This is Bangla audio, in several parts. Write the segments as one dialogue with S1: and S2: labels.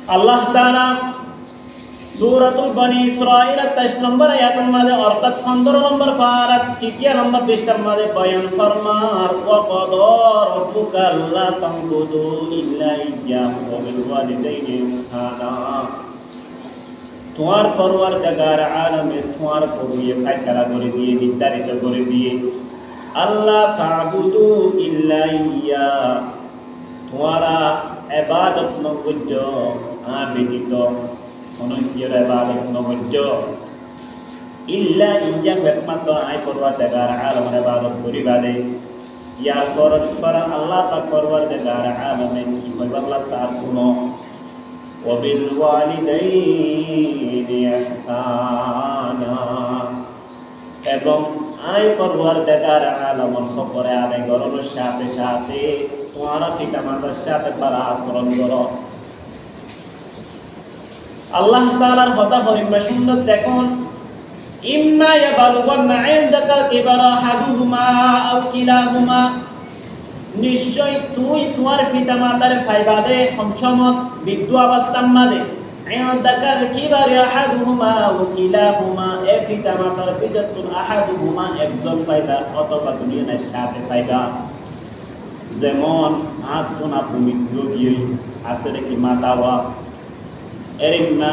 S1: আল্লাহ তাআলা সূরাতুল বনি ইসরাঈল ২৩ নম্বর আয়াতের মধ্যে অর্থাৎ ১৫ নম্বর পারা ৩ নম্বর পৃষ্ঠার মধ্যে বয়ান ফরমার ওয়া ক্বাদা রাব্বুকা আল্লা তা'বুদু ইল্লা ইয়্যাহু ওয়া বিল ওয়ালিদাইনি ইহসানা। তোমার পরওয়ারদিগার আলমে তোমার পরিয়ে ফয়সালা করে দিয়ে নির্ধারিত করে দিয়ে আল্লাহ তা'বুদু ইল্লা ইয়্যা, তোমারা ইবাদত নকর্য ব্যতীত অনুজ্ঞের ইবাদত নকর্য ইল্লা ইয়্যা, একমাত্র আই পরওয়ারদিগার আলমের ইবাদত করিবা দে। ইয়ার পরস্পর আল্লাহ পাক পরওয়ারদিগার আলমে কি কইবা আল্লাহ সার শুনো ওয়াবিল ওয়ালিদাইনি ইহসানা, এবং আই পরওয়ারদিগার আলমের খবরে আদায় করার সাথে সাথে তোমার পিতা মাতার সাথে ভালো আচরণ করো। আল্লাহ তাআলার কথা হরিমা সুন্দর দেখুন, ইম্মা ইয়াবালুগান্না ইনদাকাল কিবারা আহাদুহুমা আও কিলাহুমা, নিশ্চয় তুই তোমার পিতা মাতার ফাইবাদে সমসমত বৃদ্ধ অবস্থার মাঝে ইনদাকাল কিবারা আহাদুহুমা আও কিলাহুমা, এ পিতা মাতার ভিতর আহাদুহুমা একজন ফাইবা অথবা দুজনের সাথে ফাইবা। যেমন হাত কোনা পবিত্র গিয়ে আছে নাকি মাতাওয়া এরিম না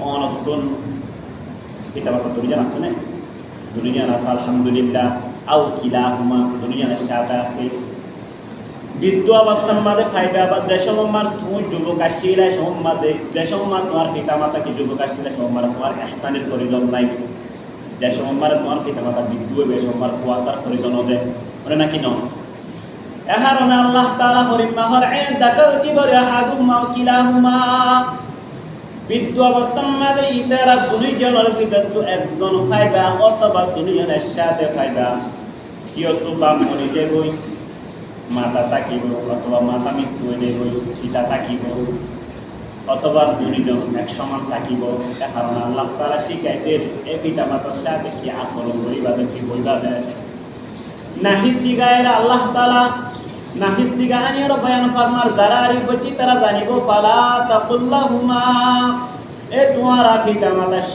S1: অনতন পিতা মাতা দুজন আছে না, দুজন আছে আলহামদুলিল্লাহ। আও কিলাহুমা, দুজনের সাথে আছে বৃদ্ধ অবস্থার মাঝে ফাইবা। বা যে সময় তুমি যুবক আসছিল সময় মাঝে, যে সময় তোমার পিতা মাতা কি যুবক আসছিল সময় তোমার ইহসানের প্রয়োজন নাই, যে সময় তোমার পিতা মাতা বৃদ্ধ হবে সময় কুয়াশার প্রয়োজন হবে মানে নাকি ন। এহারণে আল্লাহ তাআলা হরিমাহর ইনদাকাল কিবারা আহাদুহুমা আও কিলাহুমা, বৃদ্ধ অবস্থার মাঝে ইতারা দুইজনের ভিতর একজন ফাইবা অথবা দুইজনের সাথে ফাইবা। কিয়তো বাপ মরে যাবই, মাতা থাকিব, অথবা মাতা মৃত্যু হইলে বই পিতা থাকিব, অথবা দুইজন এক সমান থাকিব। কারণ আল্লাহ তাআলা শিখাইতেন এই পিতা মাতার সাথে কি আচরণ করিবা কি বইবা যায় নাহি সিগায়ের আল্লাহ তাআলা নাহি সিগানির বয়ান ফরমার যারা আরি বটি তারা জানিব ফালা তাকুল্লাহুমা, এ তোমারা পিতা মাতার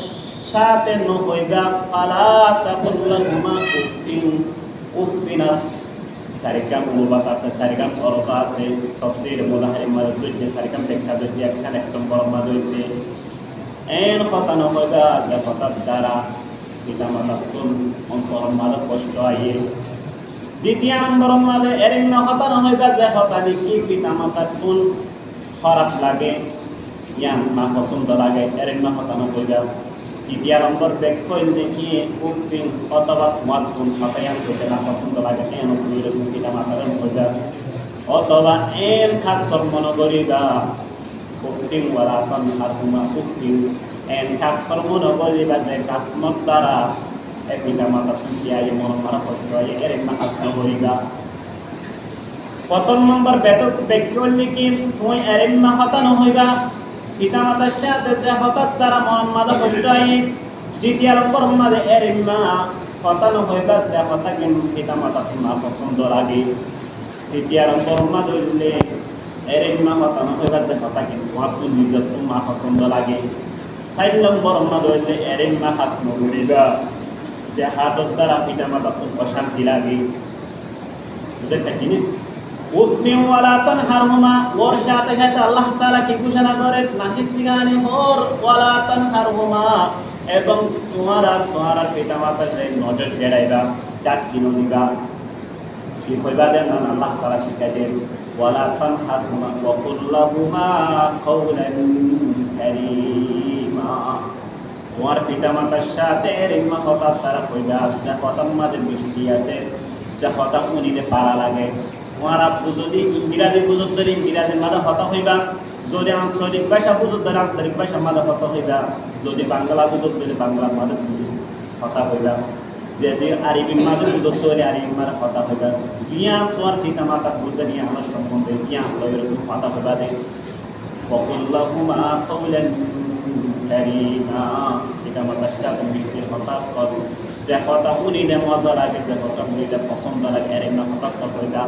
S1: সাথে ন হইবা। ফালা তাকুল্লাহুমা উফিন, উফিনা সারিকাম মুবাত আছে, সারিকাম অর্থ আছে তাফসীর মুলাহির মাযদুদ যে সারিকাম ব্যাখ্যা যদি একখান এক নম্বর মাযদুদে এন কথা ন হইবা যে কথা দ্বারা পিতা মাতার কোন অন্তর মাঝে কষ্ট আইয়ে। দ্বিতীয় নম্বর মাঝে এরিন না কথা ন হইবা যে কথা দেখি পিতা মাতার কোন খারাপ লাগে ইয়া না পছন্দ লাগে, এরিন না কথা ন হইবা। তৃতীয় নম্বর ব্যাখ্যা দেখি উপিন অথবা তোমার কোন কথায়ান করতে না পছন্দ লাগে এন এরকম পিতা মাতার হইবা। অথবা এন খাস সম্মান করিবা উপিন ওয়ারাতান হারহুমা, উপিন এন খাস কর্মন করিবা যে কাসমত দ্বারা এ পিতা মাতা সুখিয়াই মন মারা কষ্ট হয় এর না খাস করিবা। প্রথম নম্বর ব্যাখ্যা দেখি তুই এরিন না হতা ন হইবা পিতা মাতার সাথে যে হঠাৎ তারা মোহাম্মদ কষ্ট হয়। দ্বিতীয় নম্বর মাঝে এরিন না হতা ন হইবা যে হতা কিন্তু পিতা মাতা তোমার পছন্দ লাগে। তৃতীয় নম্বর মাঝে হইলে এরিন না হতা ন হইবা যে হতা কিন্তু তোমার নিজের তোমার পছন্দ লাগে। ৪ নম্বর মাঝে হইলে এরিন না হাত নগরিবা যে হাজত দ্বারা পিতা মাতা খুব অশান্তি লাগে। বুঝতে কিনে উফিন ওয়ালা তানহারহুমা, ওর সাথে সাথে আল্লাহ তাআলা কি ঘোষণা করেন নাহি সিগানি ওর ওয়ালা তানহারহুমা, এবং তোমারা পিতা মাতার নজর জেড়াইবা চাকরি নদিবা কি কইবা দেন না আল্লাহ তাআলা শিখাই দেন ওয়ালা তানহারহুমা ওয়া কুল্লাহুমা কাওলান কারীমা। তোমার পিতা মাতার সাথে রিমা কথা তারা কইবা যা কথা মাঝে মিষ্টি আছে, যা কথা শুনিলে পারা লাগে। তোমার আপু যদি ইংরাজি বুঝত ধরে ইংরাজির মাঝে কথা হইবা, যদি আঞ্চলিক ভাষা বুঝত ধরে আঞ্চলিক ভাষার মাঝে কথা হইবা, যদি বাংলা বুঝত ধরে বাংলার মাঝে কথা হইবা, যদি আরবির মাঝে বুঝত ধরে আরবির মাঝে কথা হইবা। গিয়া তোমার পিতা মাতা বুঝতে নিয়ে আমার সম্বন্ধে গিয়া এরকম কথা হইবা দে ওয়াকুল্লাহুমা কাওলান কারীমা। পিতা মাতার সাথে মিষ্টির কথা করো, যে কথা শুনিলে মজা লাগে, যে কথা শুনিলে পছন্দ লাগে এর না কথা হইবা।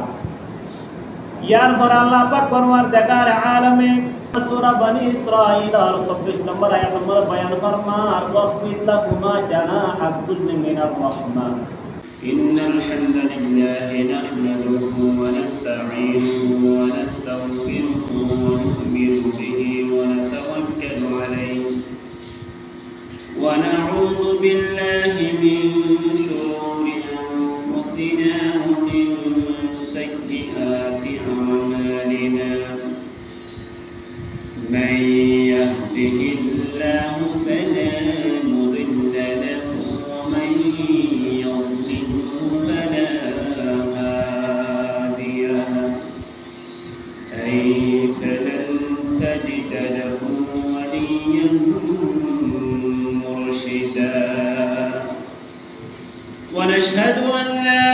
S1: ইয়ার পর আল্লাহ পাক পরওয়ারদিগার আলমে সূরা বনি ইসরাঈল 26 নম্বর আয়াত নম্বর বয়ান ফরমান ওয়াখফিদ লাহুমা জানাহা যুল্লি মিনার রাহমা
S2: إن الحمد لله نحمده ونستعينه ونستغفره ونؤمن به ونتوكل عليه ونعوذ بالله من شرور أنفسنا ومن سيئات أعمالنا من يهده الله فلا مضل له ومن يضلل فلا هادي له فلن تجد له وليا مرشدا ونشهد أن لا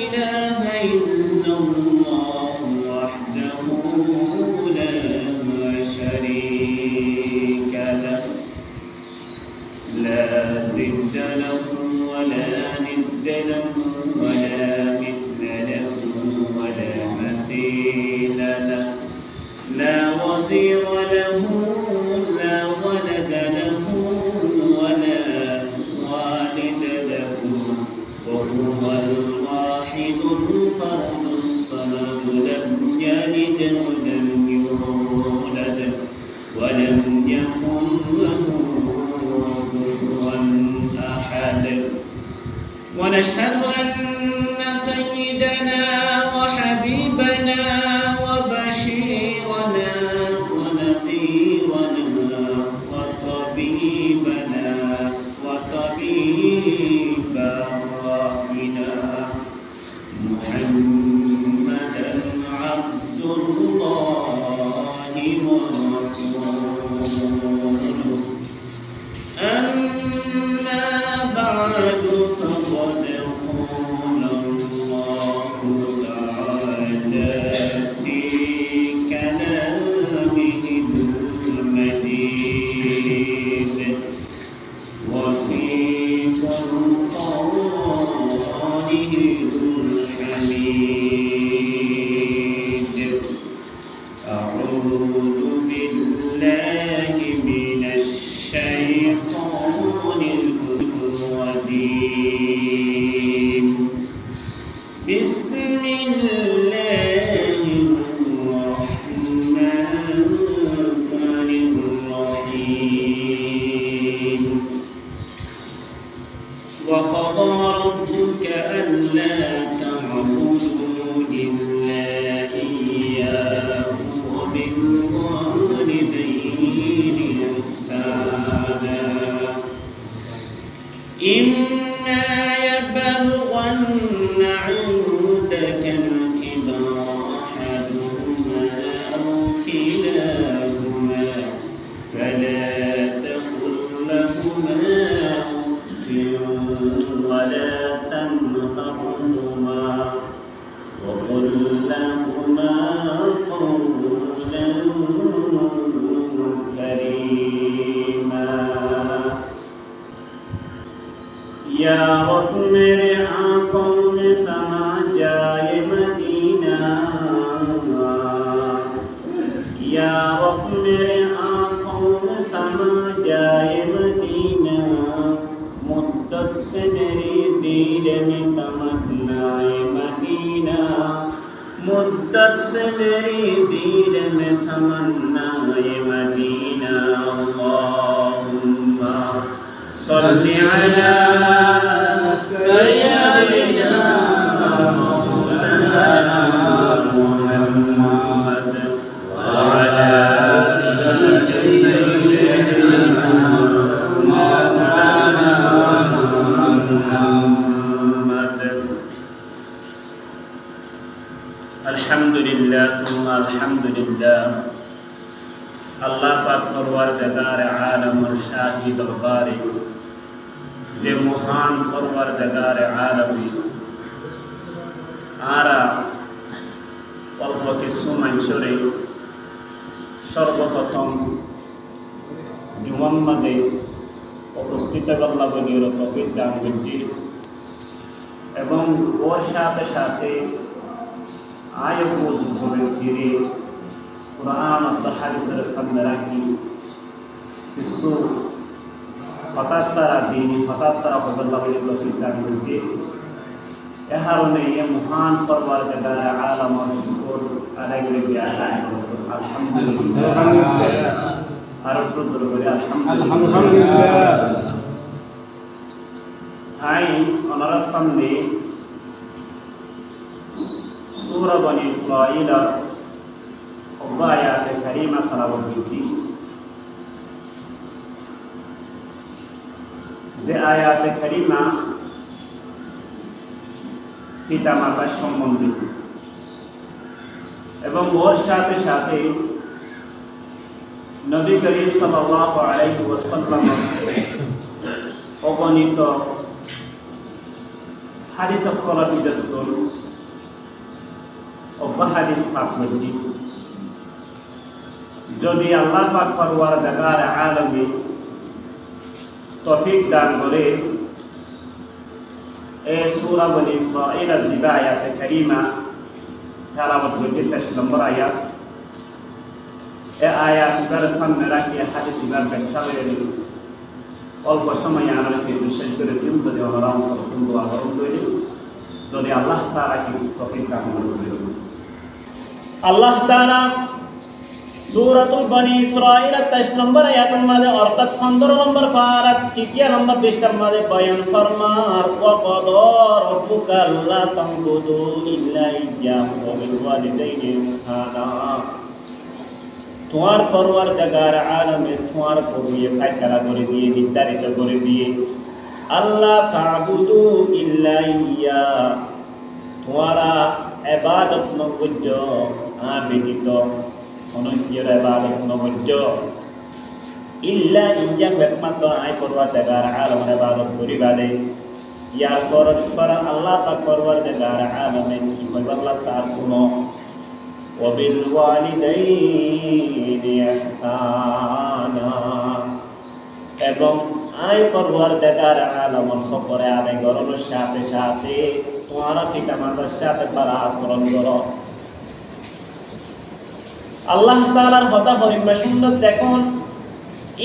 S2: إله إلا الله وحده لا شريك له لا ضد له ولا ند له ولا مثل له ولا مثيل له لا وزير له لا ولد له ولا والد له وهو الواحد الفرد الصمد لم يلد ولم يولد ولم يكن له كفوا أحد ونشهد أن سيدنا وحبيبنا وبشيرنا ونذيرنا وطبيبنا وطبيب أرواحنا محمدا عبد الله ورسوله أما بعد فقد قال الله تعالى في كلامه المجيد وفي فرقانه الحميد أعوذ بالله من الشيطان الرجيم بسم الله الرحمن الرحيم وقضى ربك ألا تعبدوا إلا إياه وبالوالدين إحسانا إما يبلغن عندك الكبر أحدهما أو كلاهما فلا تقل لهما أف ولا تنهرهما وقل لهما قولا كريما या रब मेरे आँखों में समा जाए मदीना या रब मेरे आँखों में समा जाए मदीना मुद्दत से मेरी दिल में तमन्नाए मदीना मुद्दत से मेरी दिल में तमन्नाए मदीना अल्लाहुम्मा सल्लि अला सय्यदिना मौलाना मुहम्मद व अला आलि सय्यदिना मौलाना मुहम्मद अल्हम्दुलिल्लाह तुम अल्हम्दुलिल्लाह अल्लाह पाक परवरदिगार आलम और शाही दरबारे যে মহান পরওয়ারদিগার আলম আরা অল্প কিছু মানুষরে সর্বপ্রথম জুমাম্মাদে উপস্থিত আল্লাহ বলির তৌফিক দান করতে এবং ওর সাথে সাথে আয় বুঝ করে ধীরে কোরআন অথবা হাদিসের সামনে রাখি কিছু হঠাৎ তারা দিন হঠাৎ তারা বদলাবলি তৌফিক করতে এ কারণে এ মহান পরওয়ারদিগার আলামের শুকর আদায় করে দিয়ে আলহামদুলিল্লাহ আর সুন্দর করে আলহামদুলিল্লাহ আই ওনার সামনে সূরা বনী ইসরাঈল আয়াতে কারিমা তেলাওয়াত করছি যে আয়াতে কারিমা পিতা মাতার সম্বন্ধে এবং ওর সাথে সাথে নবী করিম সাল্লাল্লাহু আলাইহি ওয়াসাল্লাম অগণিত হাদিস কলার বিদ্যুৎ হাদিস পাক হয়েছি যদি আল্লাহ পাক পরওয়ারদিগার আলামে তৌফিক দান করে এই সূরা বনী ইসরাঈল যে আয়াতে কারিমা তেলাওয়াত করতে 23 নম্বর আয়াত এই আয়াতের সামনে রাখি হাদিস ব্যাখ্যা করে অল্প সময়ে আমরা বিশ্বাস করে দিন যদি আমরা দোয়া করি যদি আল্লাহ তাআলা কি তৌফিক দান করে
S1: আল্লাহ তাআলা সূরাতুল বনী ইসরাঈল 23 নম্বর আয়াতের মধ্যে অর্থাৎ 15 নম্বর পারার 3 নম্বর পৃষ্ঠার মধ্যে বয়ান ফরমার ওয়া ক্বাদা রাব্বুকা আল্লা তা'বুদু ইল্লা ইয়্যাহু ওয়া বিল ওয়ালিদাইনি ইহসানা তোমার পরওয়ারদিগার আলামে তোমার করিয়ে ফয়সালা করে দিয়ে নির্ধারিত করে দিয়ে আল্লাহ তা'বুদু ইল্লা ইয়্যা তোমারা ইবাদত নকর্য ব্যতীত অনন্যের ইবাদত নকর্য ইল্লা ইয়্যা একমাত্র আই পরওয়ারদিগার আলামের ইবাদত করিবা দে ইয়ার পরস্পর আল্লাহ পাক পরওয়ারদিগার আলামে কি কইবা আল্লাহ সার শুনো ওয়াবিল ওয়ালিদাইনি ইহসানা এবং আই পরওয়ারদিগার আলামের খবরে আদায় করার সাথে সাথে তোমার পিতা মাতার সাথে পারা আচরণ করো আল্লাহ তাআলার কথা পরিমা সুন্দর দেখুন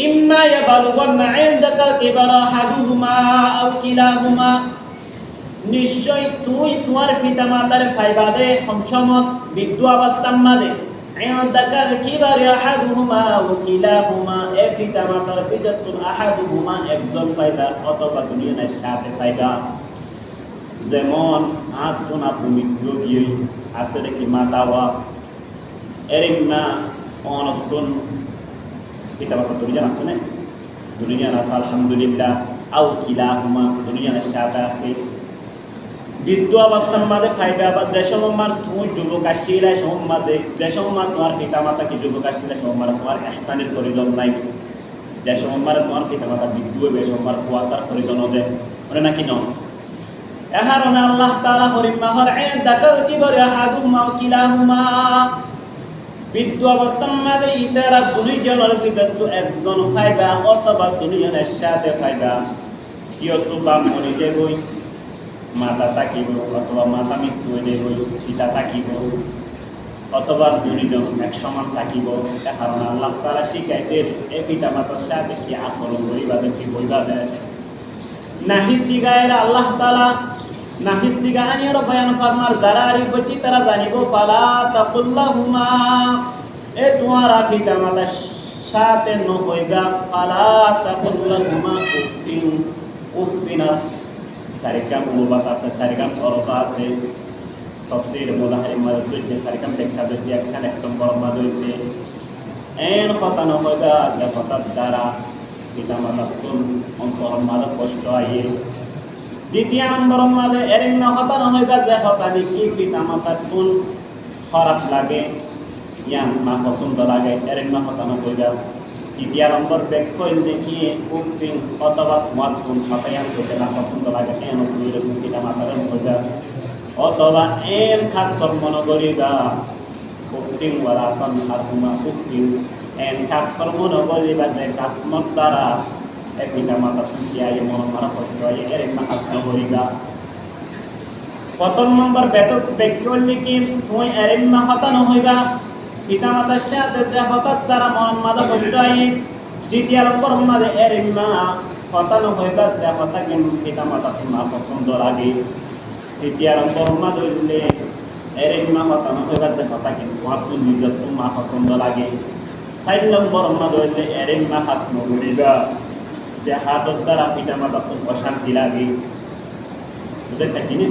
S1: ইম্মা ইয়াবালুগান্না ইনদাকাল কিবারা আহাদুহুমা আও কিলাহুমা নিশ্চয় তুই তোমার পিতা মাতার ফাইবাদে সমসমত বৃদ্ধ অবস্থার মাঝে ইনদাকাল কিবারা আহাদুহুমা আও কিলাহুমা এ পিতা মাতার ভিতর আহাদুহুমা একজন ফাইদা অথবা দুনিয়ার সাথে ফাইদা যেমন হাত কোনা পবিত্র গিয়ে আছে নাকি মাতাওয়া এরিমা অনতুন পিতা মাতা দুনিয়া আছে না দুনিয়া আছে আলহামদুলিল্লাহ আও কিলাহুমা দুনিয়ার সাথে আছে বৃদ্ধ অবস্থার মাঝে ফাইদা বা যে সময় তুমি যুবক আসছিলা সময় মাঝে যে সময় তোমার পিতা মাতা কি যুবক আসছিলা সময় তোমার ইহসানের প্রয়োজন নাই যে সময় তোমার পিতা মাতা বৃদ্ধ হবে সময় কুয়াশার প্রয়োজন হবে মানে নাকি ন এহারণ আল্লাহ তাআলা হরিমাহর ইনদাকাল কিবারা আহাদুহুমা ওয়া কিলাহুমা বৃদ্ধ অবস্থার মাঝে ইতারা দুইজনের ভিতর একজন ফাইদা অথবা দুনিয়ার সাথে ফাইদা কিয়তো বা মরে যাবই মাতা থাকিব অথবা মাতা মৃত্যু হয়ে যাবই পিতা থাকিব অথবা দুইজন এক সমান থাকিব কারণ আল্লাহ তাআলা শিখাইতে এই পিতা মাতার সাথে কি আচরণ করিবা কি বইবা দেয় নাহি সিগায়ের আল্লাহ তাআলা নাহি সিগানির বয়ান ফরমার যারা আরি বটি তারা জানিব ফালা তাকুল্লাহুমা এ তোমার পিতা মাতার সাথে ন হইবা ফালা তাকুল্লাহুমা উফিনা সারিকাম মুবাত আছে সারিকাম অরফ আছে তাফসীর মুলাহির মাদুইতে সারিকাম ব্যাখ্যা দিতে একখান এক নম্বর মাদুইতে এন কথা ন হইবা যে কথা দ্বারা পিতা মাতার অন্তর মাঝে কষ্ট আইয়ে দ্বিতীয় নম্বর মাঝে এরিং না কথা না হইবা যে কথা দেখি পিতা মাতার কোন খারাপ লাগে ইয়ান মা পছন্দ লাগে এরিং না কথা না হইবা তৃতীয় নম্বর ব্যাখ্যা দেখি উক্তিং অথবা তোমার কোন কথায়ান করতে না পছন্দ লাগে এন এরকম পিতা মাতার হইবা অথবা এন খাস সম্মান করিবা উক্তিং ওয়ালা তানহারহুমা উক্তিং এন কাজ কর্ম নকরিবা যে কাজমত দ্বারা পিতা মাতা সুখিয়াই মন মারা কষ্ট হয় এর একটা কাজ নকরিবা প্রথম নম্বর বেতক ব্যক্তি কি তুই এরিম্মা হতা নহইবা পিতা মাতার সাথে যে হঠাৎ তারা মোহাম্মদ কষ্ট আই দ্বিতীয় নম্বর মাঝে এর মা হতানো হইবা যে হতা কিন্তু পিতা মাতা তোমার পছন্দ লাগে তৃতীয় নম্বর মাঝে হইলে এর মা হতানো হইবা যে হতা কিন্তু তোমার নিজের তোমার পছন্দ লাগে 4 নম্বর মাঝে হইলে এর মা হাত নগরিবা যে হাজত দ্বারা পিতা মাতা তোমার শান্তি লাগে বুঝতে পারিনি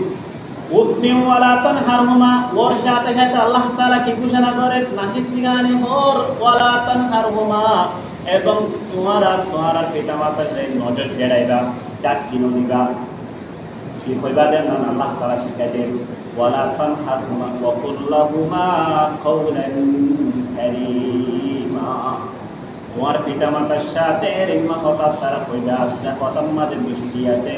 S1: উফমি ওয়ালা তানহারহুমা ওর সাথে সাথে আল্লাহ তাআলা কি ঘোষণা করেন নাহিসিগানি হোর ওয়ালা তানহারহুমা এবং তোমার পিতামাতার নজর জেড়াইবা চাকরি নদিবা কি কইবা দেন আল্লাহ তাআলা শিখাই দেন ওয়ালা তানহারহুমা ওয়া কুল্লাহুমা কাওলান কারীমা তোমার পিতামাতার সাথে রিম্মা কথা তারা কইবা যা কথা মাঝে মিষ্টি আছে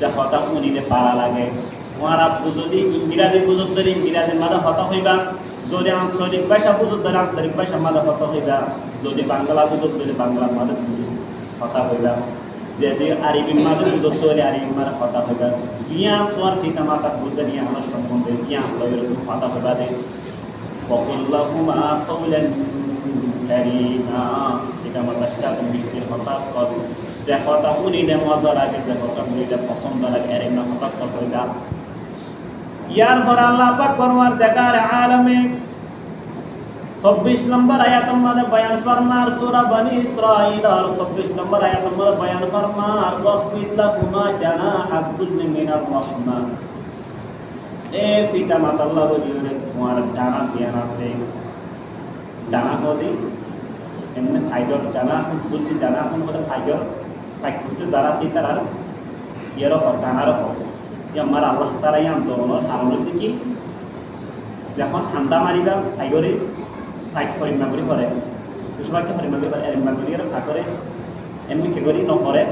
S1: যা কথা শুনিতে পারা লাগে তোমার আপু যদি ইংরাজি বুঝত ধরে ইংরাজির মাঝে হতা হইবা যদি আঞ্চলিক ভাষা বুঝত ধরে আঞ্চলিক ভাষার মাঝে হতা হইবা যদি বাংলা বুঝত ধরে বাংলার মাঝে হতা হইবা যদি আরবির মাঝে বুঝত ধরে আরবির মাঝে হতা হইবা ইয়া তোমার পিতা মাতা বুঝতে নিয়ে আমার সম্বন্ধে ইয়া এরকম হতা হইবা দে বকুল্লাহুমা কাওলান কারীমা পিতা মাতার সাথে মিষ্টির হতা কর যে হতা শুনিলে মজা লাগে যে হতা শুনিলে পছন্দ লাগে এর না হতা হইবা ইয়ার পর আল্লাহ পাক ফরমার দেখার আলমে 26 নম্বর আয়াতের মধ্যে বয়ান ফরমার সূরা বনি ইসরাঈল আর 26 নম্বর আয়াতের মধ্যে বয়ান ফরমার ওয়াকফিল্লাহুমা জানাহাদ যুল্লি মিনার রাহমান এ পিতা মাতা আল্লাহ বলিরে তোমার জানা জ্ঞান আছে জানা হদি এমনি ফাইদর জানা বুদ্ধি জানা কোন বলে ফাইদর ফাইকুস্ত দ্বারা সিতার ইয়ার জানার হবে আমার আল্লাহ তারাই আন্দোলনের কারণ হচ্ছে কি যখন ঠান্ডা মারিবা ফাইগরে ফাইট পরিমাগুড়ি করে দুসবাকে পরিমাগুড়ি করে এরিমাগুড়ি ফা করে এমনি কে করি নকরে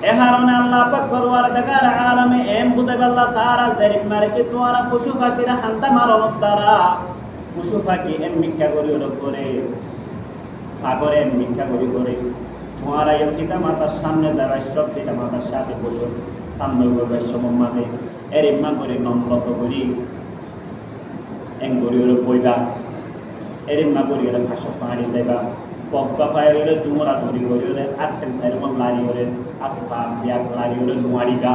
S1: এ কারণে আল্লাহ পাক করওয়ার দেখার আলমে এম বুঝাইব আল্লাহ সারা জেরিম মারে কি তোমারা পশু পাখিরা ঠান্ডা মারণের দ্বারা পশু পাখি এমনি কে করি করে ফা করে এমনি কে করি করে তোমারা এই পিতা মাতার সামনে দাঁড়ায় সব পিতা মাতার সাথে বসে সামনে সম্মানে এর ইম্মা করে নম্রত করি এং করি ওরা বইবা এর ইম্মা করি ওরা ভাষা পাহাড়ি যাইবা পক্কা পায়ে ওরে দুমরা ধরি করি ওরে আটটেন এরকম লারি ওরে আপা বিয়াক লারি ওরে নুয়ারিবা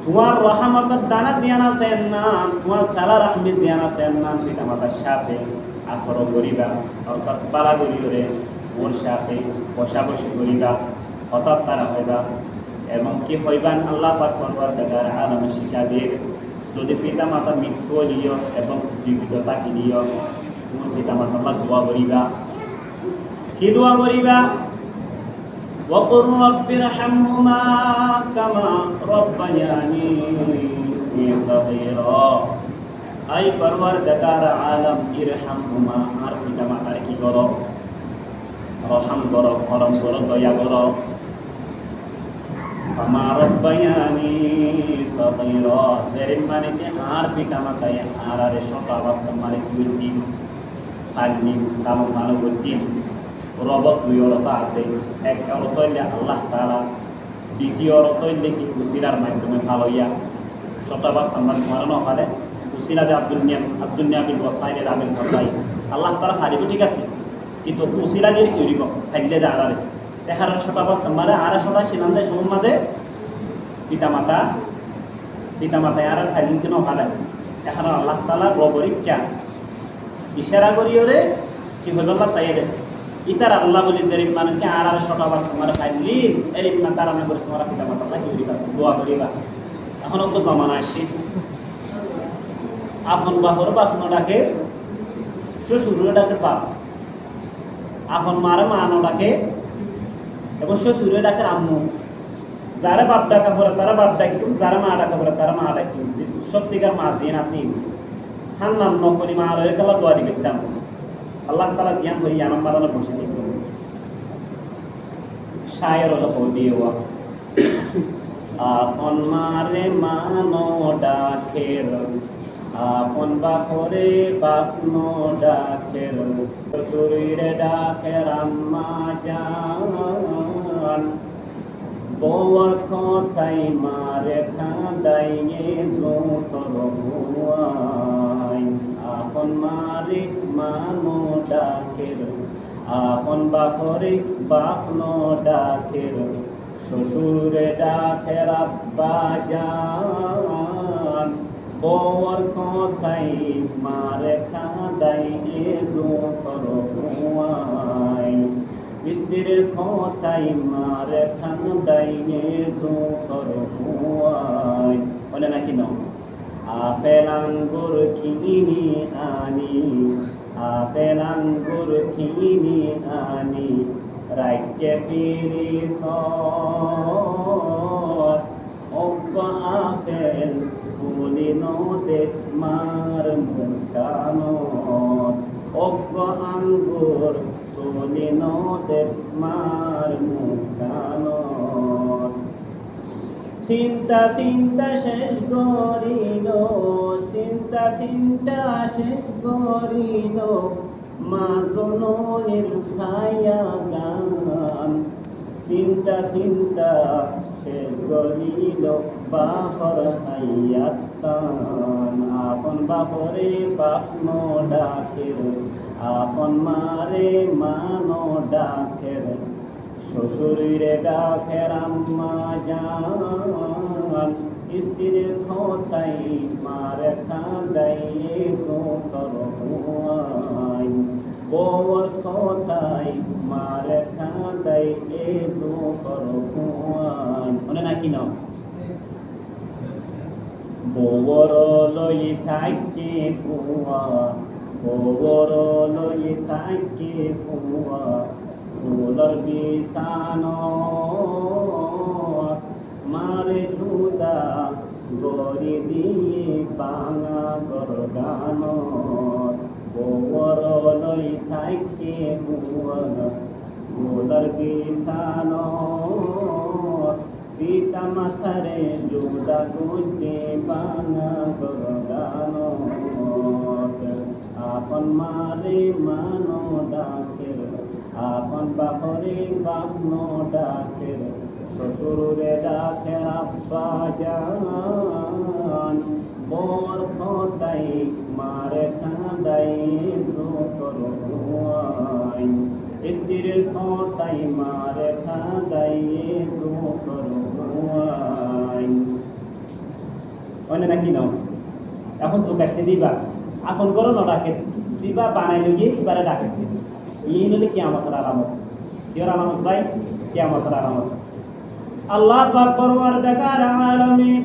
S1: তোমার রহমতের দানা দিয়ান আছেন না তোমার সালার আহমেদ দিয়ান আছেন না পিতা মাতার সাথে আচরণ করিবা অর্থাৎ পালা করি ওরে ওর সাথে বসাবসি করিবা হঠাৎ তারা হইবা এবং কি হইবান আল্লাহ পাক ফরমার দেখার আলমে শিক্ষা দিয়ে যদি পিতা মাতা মৃত্যু লিও এবং জীবিত থাকি লিও তোমার পিতা মাতা দোয়া করিবা কি দোয়া করিবা ওয়াকুর রাব্বিরহামহুমা কামা রব্বায়ানি সগীরা আই পরওয়ার দেখার আলম ইরহামহুমা আর পিতা মাতার কি করো রহম করো করম করো দয়া করো কামা রব্বায়ানি সগীরা জেরিম মানে যে আর পিতা মাতায় আর আরে সব অবস্থা মানে দুই আল্লি কাম মানবতী রবত দুই অর্থ আছে এক অর্থ হইলে আল্লাহ তাআলা দ্বিতীয় অর্থ হইলে কি কুসিলার মাধ্যমে ভালো ইয়া সব অবস্থা মানে মারানো হয় কুসিলা যে আব্দুল নিয়ামিল ওয়াসাইলের আমিল ভাই আল্লাহ তাআলা হারিব ঠিক আছে কিন্তু কুসিলা দিয়ে তৈরিব থাকলে যে আড়ারে দেখার সব অবস্থা মানে আর সবাই সিনান্দের সম্মাদে পিতামাতায় আর ফাইলিং কেন ভালো এখন আল্লাহ তাআলা পরীক্ষা ইশারা করি ওরে কি হইল আল্লাহ চাইয়ে দেয় ইতার আল্লাহ বলি যে মানুষকে আর সব অবস্থা তোমার ফাইলি এর তারা না করে তোমার পিতামাতা কি করিবা দোয়া করিবা এখন ওকে জমানা আসছে আপন বাপর বাপনো ডাকে শ্বশুর ডাকে বাপ আপন মারে মানো ডাকে এবং শ্বশুর ডাকে আম্মু যারা বাপ ডাকা পড়ে তারা বাপ ডাকিতুম যারা মা ডাকা পড়ে তারা মা ডাকিতুম সত্যিকার মা দিন আসি হান নাম নকরি মা আলোয় কালা দোয়া দিবে আল্লাহ তাআলা জ্ঞান হই আনন্দ বাদানো বসে দিত শায়ের হলো বদিয়ে ওয়া আপন মারে মানো ডাকের আপন বাপরে বাপনো ডাকের শ্বশুরে ডাকের আম্মা জান বউর কথাই মারে কাঁদাইয়ে যতর হুয়াই আপন মারে মানো ডাকের, আপন বাপরে বাপনো ডাকের, শ্বশুরে ডাকের আব্বা জান, বউর কথাই মারে কাঁদাই এজো করো হুয়াই, স্ত্রীর কথাই মারে কাঁদাই এজো করো হুয়াই। বলে নাকি ন আপেল আঙ্গুর কিনি আনি, আপেল আঙ্গুর কিনি আনি, রাজ্যে ফিরি অজ্ঞ আপেল তুলি নদে মার মুখানত, অজ্ঞ আঙ্গুর তুলি নদে মার মুখানত। চিন্তা চিন্তা শেষ করিল, চিন্তা চিন্তা শেষ করিল, মা জননীর ছায়া গান। চিন্তা চিন্তা শেষ করিল বাপর হাইয়াত টান, আপন বাপরে বাপনো ডাকের, আপন মারে মানো ডাকের, শ্বশুরে ডাকের আম্মা জান, স্ত্রীর কথাই মারে কাঁদাই এজো করো হুয়াই, বউর কথাই মারে কাঁদাই এজো করো হুয়াই। মনে নাকি না বউর লই থাকি পুয়া, বউর লই থাকি পুয়া, ফুলর বিছানো মারে জুদা গরি দিয়ে বাঙা গরগান, বউর লই থাকি পুয়া, ফুলর বিছানো পিতা মাথারে জুদা গুজে বাঙা গরগান, আপন মারে মানো ডাকের, আপন বাপরে বাপনো ডাকের, শ্বশুরে ডাকের আব্বা জান, বর কথাই মারে কাঁদাই এজো করো হুয়াই, স্ত্রীর কথাই মারে কাঁদাই এজো করো হুয়াই। নাকি নাও এখন চোখ আসে দিবা আপন করো না ডাকে দিবা বানাই গিয়ে এবারে ডাকে এই হলে কিয়ামতের আলামত। কিয়ার আলামত ভাই? কিয়ামতের আলামত। আল্লাহ পাক পরওয়ারদিগার আলামিন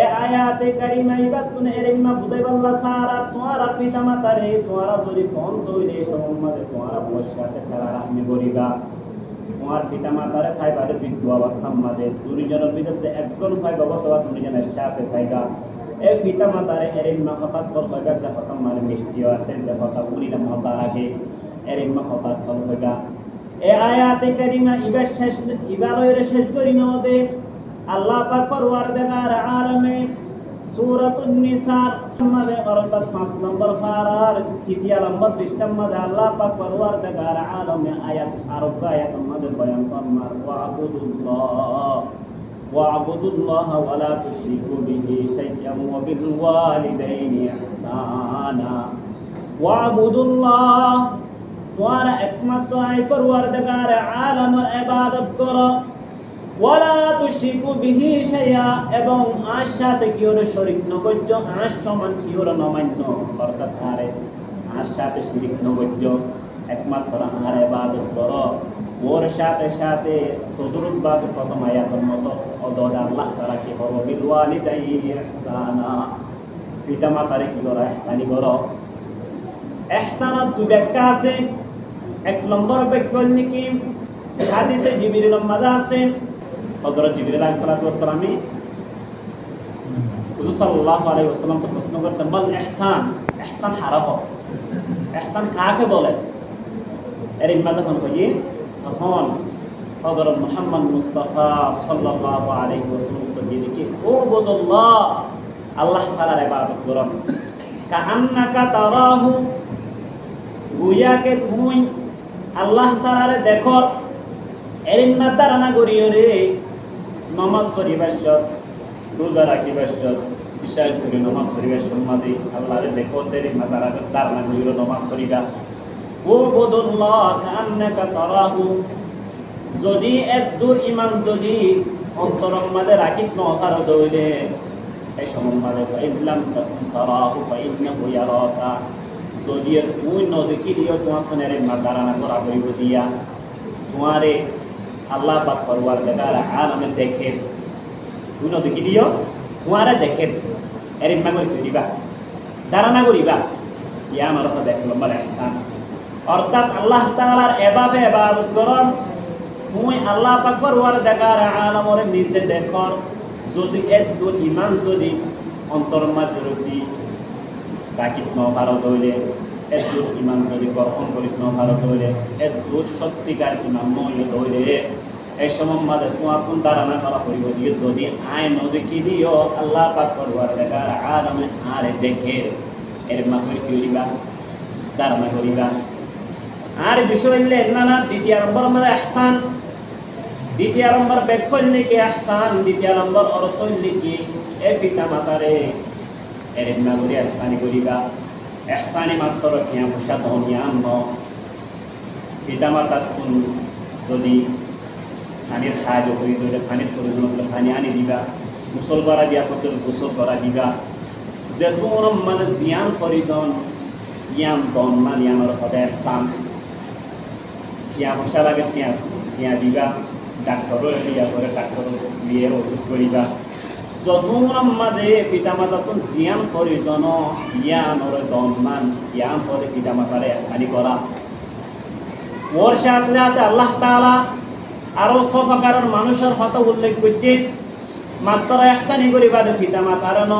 S1: এ আয়াতে কারিমা ইবাতুন এরিমা বুদাইবাল্লাহ সারা তোমারা পিতা মাতারে তোমারা যদি কোন তৈরি সম্মানে তোমারা বসাতে সারা আপনি বলিবা তোমার পিতা মাতারে খাইবারে বিদ্যু অবস্থা মাঝে দুইজনের ভিতরে একজন খাইব অথবা দুইজনের সাথে খাইবা এ পিতা মাতারে এরিমা হঠাৎ কল হইবা যে হঠাৎ মানে মিষ্টিও আছে যে হঠাৎ উনিরা মজা লাগে এরিমা হঠাৎ কল হইবা। এ আয়াতে কারিমা ইবার শেষ ইবারের শেষ করি নদে আল্লাহ পাক পরওয়ারদিগার আলামিন সূরাতুন নিসার মধ্যে অর্থাৎ 5 নম্বর পারার 3 নম্বর পৃষ্ঠার মধ্যে আল্লাহ পাক পরওয়ারদিগার আলামিন আয়াত 12 আয়াতের মধ্যে বয়ান ফরমান ওয়া'বুদুল্লাহ ওয়া লা তুশরিকু বিহি শাইআন ওয়া বিল ওয়ালিদাইনি ইহসানা। ওয়া'বুদুল্লাহ তোমার একমাত্র আই পরওয়ারদিগার আলামের ইবাদত করো, ওয়ালা তুশরিকু বিহি শাইআ এবং আর সাথে কিও শরীক নগজ্য আর সমান কিও নমান্য অর্থাৎ আরে আর সাথে শিরিক নগজ্য একমাত্র আর ইবাদত করো। ওর সাথে সাথে তদরুদ বাদ প্রথম আয়াতের মতো অদদ আল্লাহ তাআলা কি করো বিল ওয়ালিদাইনি ইহসানা পিতা মাতারে কি করো ইহসানি করো। ইহসানাত দুই ব্যাখ্যা আছে। এক নম্বর ব্যাখ্যা কি হাদিসে জিবরিল মাযা আছে হযরত জিবরিল আলাইহিস সালাতু ওয়াস সালাম হুজুর সাল্লাল্লাহু আলাইহি ওয়াসাল্লাম কে প্রশ্ন করতেন বল ইহসান ইহসান হারাব ইহসান কাকে বলে? এর ইমাদ কোন কই তখন হযরত মুহাম্মদ মুস্তাফা সাল্লাল্লাহু আলাইহি ওয়াসাল্লাম কে দিকে উবুদুল্লাহ আল্লাহ তাআলার ইবাদত করো কাআন্নাকা তারাহু গুয়াকে তুমি আল্লাহ তাআলারে দেখো। এর ধারণা করিও রে নমাজ পড়িবার সত রোজা রাখিবার সত
S2: বিশ্বাস করে নমাজ পড়িবার সম্মাদে আল্লাহরে দেখো তেরে মাজার ধারণা করিল নমাজ পড়িবা ও বদুল্লাহ কান্নাকা তারাহু যদি এক দূর ইমান যদি অন্তরম মাঝে রাখিত নতার দইলে এই সম্মাদে ইসলাম তারাহু ফাইন্নাহু ইয়ারাকা যদি তুই নদী দিও তোমার ধারণা করা করিব দিয়া তোমারে আল্লাহ পাক পরওয়ারদিগার আলমে দেখে তুই নদী দিও তোমারে দেখে এর ইম্মা করে দিবা ধারণা করিবা ইয়া আমার কথা দেখ নম্বর ইহসান অর্থাৎ আল্লাহ তাআলার এভাবে ইবাদত করন তুমি আল্লাহ পাক পরওয়ারদিগার আলমের নিজে দেখর যদি একদম ইমান যদি অন্তর মাঝে রুটি রাখিত ন ভারত হইলে একদম ইমান যদি গ্রহণ করিত ন ভারত হইলে একদম সত্যিকার ইমান নইলে হইলে এই সময় মাঝে তোমার কোন ধারণা করা হইব দিয়ে যদি আয় নদী কি দিও আল্লাহ পাক পরওয়ারদিগার আলমে আরে দেখে এর মাধ্যমে কি করিবা ধারণা করিবা আর বিষয় হইলে না দ্বিতীয় নম্বর মানে ইহসান দ্বিতীয় নম্বর ব্যাখ্যা হইলে কি ইহসান দ্বিতীয় নম্বর অর্থ হইলে কি এ পিতা মাতারে এর নাগরি ইহসানি করিবা ইহসানি মাত্র কিয়া মুশা ধনিয়ান ন পিতা মাতার কোন যদি পানির সাহায্য করি দিলে পানির প্রয়োজন হলে পানি আনি দিবা গোসল করা দিয়া করতে গোসল করা দিবা যে তোমার মানে জ্ঞান পরিজন জ্ঞান দন না জ্ঞানের হবে ইহসান কিয়া মুশা লাগে কিয়া দিবা ডাক্তারও দিয়া করে ডাক্তার দিয়ে ওষুধ করিবা যতক্ষণ মাঝে পিতা মাতা তো জ্ঞান প্রয়োজন জ্ঞানের দনমান জ্ঞান করে পিতা মাতারে ইহসানি করা ওর সাথে সাথে আল্লাহ তাআলা আরো সফাকারণ মানুষের কথা উল্লেখ করতে মাত্র ইহসানি করিবা পিতা মাতার ন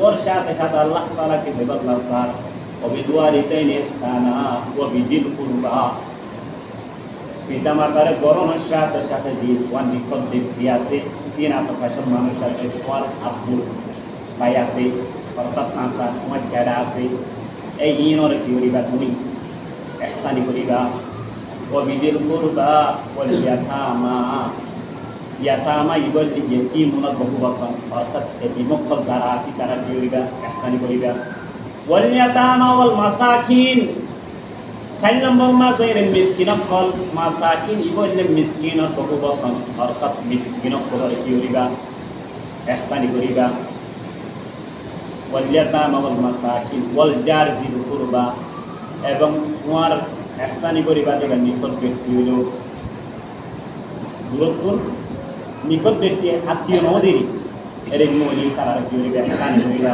S2: ওর সাথে সাথে আল্লাহ তাআলা কি বললা স্যার অবিদুয়ারিতাইন ইহসানা ওয়া বিদিল কুরবা পিতা মাতার গরমের সাথে সাথে দিন ওয়ান নিকট ব্যক্তি আছে তিন আত্মকাশের মানুষ আছে তোমার আব্বুর ভাই আছে অর্থাৎ চাচা তোমার ছেড়া আছে এই ইনরে কি করিবা তুমি ইহসানি করিবা ওবিদিল কুরবা ওয়াল ইয়াতামা ইবল ইয়াতীমুনা বহু বছর অর্থাৎ এতিমকল যারা আছে তারা কি করিবা ইহসানি করিবা ওয়াল ইয়াতামা ওয়াল মাসাকিন 4 নম্বর মাঝে মিসকিনক কল মাসাকিন ইবলে মিসকিনর বহু বছর অর্থাৎ মিসকিনক করে কি করিবা ইহসানি করিবা ওয়াল ইয়াতামা ওয়াল মাসাকিন ওয়াল জার যিল কুরবা এবং তোমার ইহসানি করিবা যে নিকট ব্যক্তি হইল দূরত্ব নিকট ব্যক্তি আত্মীয় নদীর এর মৌলি তারা কি করিবা ইহসানি করিবা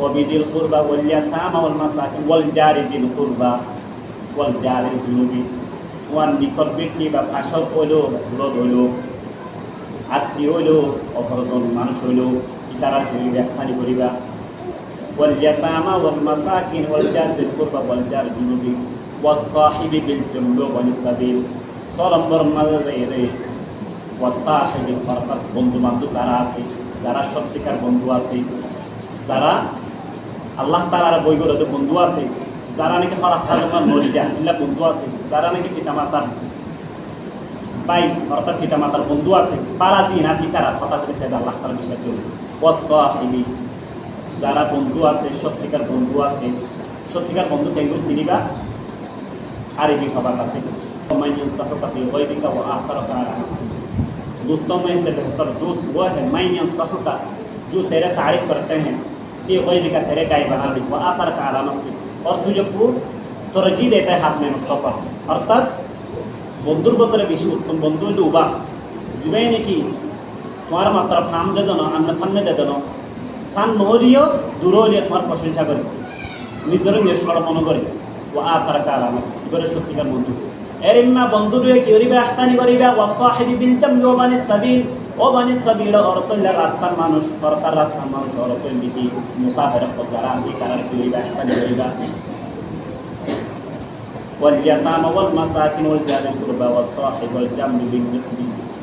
S2: ওবিদিল কুরবা ওয়াল ইয়াতামা ওয়াল মাসাকিন ওয়াল জার যিল কুরবা ওয়াল জারি জুনুবি তোমার নিকট ব্যক্তি বা ভাষক হইল দূরত হইল আত্মীয় হইল অপরজন মানুষ হইল তারা তুমি ইহসানি করিবা ওয়াল ইয়াতামা ওয়াল মাসাকিন ওয়াল জার বিল কুরবা ওয়াল জার জুনুবি ওয়াস সাহিবি বিল জামবি ওয়া নিসাবিল 6 নম্বর মাঝে এরে ওয়াস সাহিবি অর্থাৎ বন্ধু বান্ধব যারা আছে যারা সত্যিকার বন্ধু আছে যারা আল্লাহ তাআলার বইগুলোতে বন্ধু আছে যারা নাকি খারাপ খারাপ নড়ি যায় এগুলা বন্ধু আছে যারা নাকি পিতা মাতার ভাই অর্থাৎ পিতা মাতার বন্ধু আছে তারা দিন আছে তারা কথা বলেছে আল্লাহ তাআলার বিষয় করে ওয়াসসাহিবি যারা বন্ধু আছে সত্যিকার বন্ধু আছে সত্যিকার বন্ধু কেমন চিনিবা আরবি খবর আছে মান ইয়ানসাহুকা ফি গায়বিকা ওয়া আখরাকা আলা নাফসিহি दोस्तों में से बेहतर दोस्त वो है मैं यंसहुका जो तेरा तारीफ करते हैं कि गैबिका तेरे गाय बना दी वो आखर का आला नफ्सी और तुझे को तरजीह देता है हाथ में मुस्तफा अर्थात বন্ধুর বতরে বেশি উত্তম বন্ধু হইলে উবা দিবাই নাকি তোমার মাত্র ফাম দে দেন আমরা সামনে দে দেন সান নহলিও দূর হলিয়ে তোমার প্রশংসা করে নিজের নিষ্কর মনে করে ও আখার কাল আমার এবারে সত্যিকার বন্ধু এর ইম্মা বন্ধু রয়ে কি করিবা ইহসানি করিবা ওয়া সাহিবি বিল জামবি ওয়া বানিস সাবিল ও বানিস সাবিল অর্থইলা রাস্তার মানুষ সরকার রাস্তার মানুষ অর্থইল দিকে মুসাফির যারা আছে তারা কি করিবা ইহসানি করিবা واليتامى والمساكين والجار القربى والصاحب والجنب بالجنب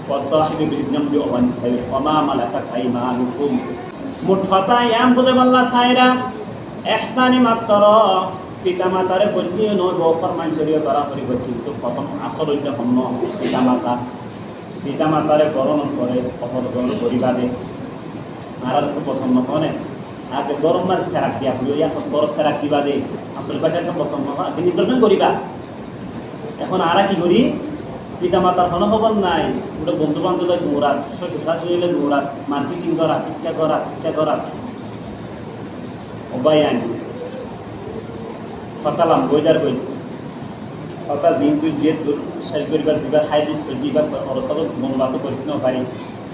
S2: والصاحب بالجنب وابن السبيل وما ملكت ايمانكم মুঠতা ইয়াম বুঝে বললা সাইরা ইহসানি মাত্র পিতামাতারে বললিও নয় বফর মানসরিয় করা করিব কিন্তু প্রথম আসল হইতে হন্য পিতামাতারে করণ করে অপরজন করিবা দে আর পছন্দ করে
S1: আগে গরম মাছ ছাড়া দিয়া বুঝিয়া খরচ ছাড়া কিবা দে আসল পয়সা একটা পছন্দ হয় আপনি নির্বাচন করিবা এখন আরা কি করি পিতা মাতার কোনো খবর নাই ওটা বন্ধু বান্ধবের দৌড়াত শ্বশুর শাশুড়িলে দৌড়াত মার্কেটিং করা শিক্ষা করা অবাই আনি পাতালাম বইদার বই পাতা দিন তুই যে শেষ করিবার যা হাই দিস দিবার অর্থ মনোবাদ করিত পারি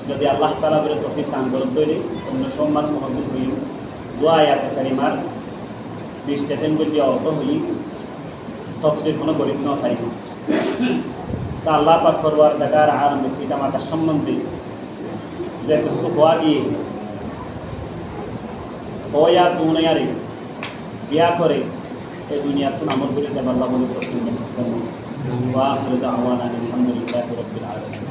S1: যদি আল্লাহ তালা বলে তফিক কান করত তৈরি অন্য সম্মান মহব্বত হই দোয়া আয়াতে কারিমার 20 স্টেশন বলতে অর্থ হই তফসির কোনো করিত পারি তা আল্লাহ পাক করবার জায়গার আর পিতা মাতার সম্বন্ধে যে কিছু হওয়া গিয়ে হয়া দুনিয়ারে বিয়া করে এই দুনিয়াতে আমল করে যাবার আল্লাহ বলে প্রশ্ন করছেন ওয়া আখিরু দাওয়ানা আলহামদুলিল্লাহি রাব্বিল আলামিন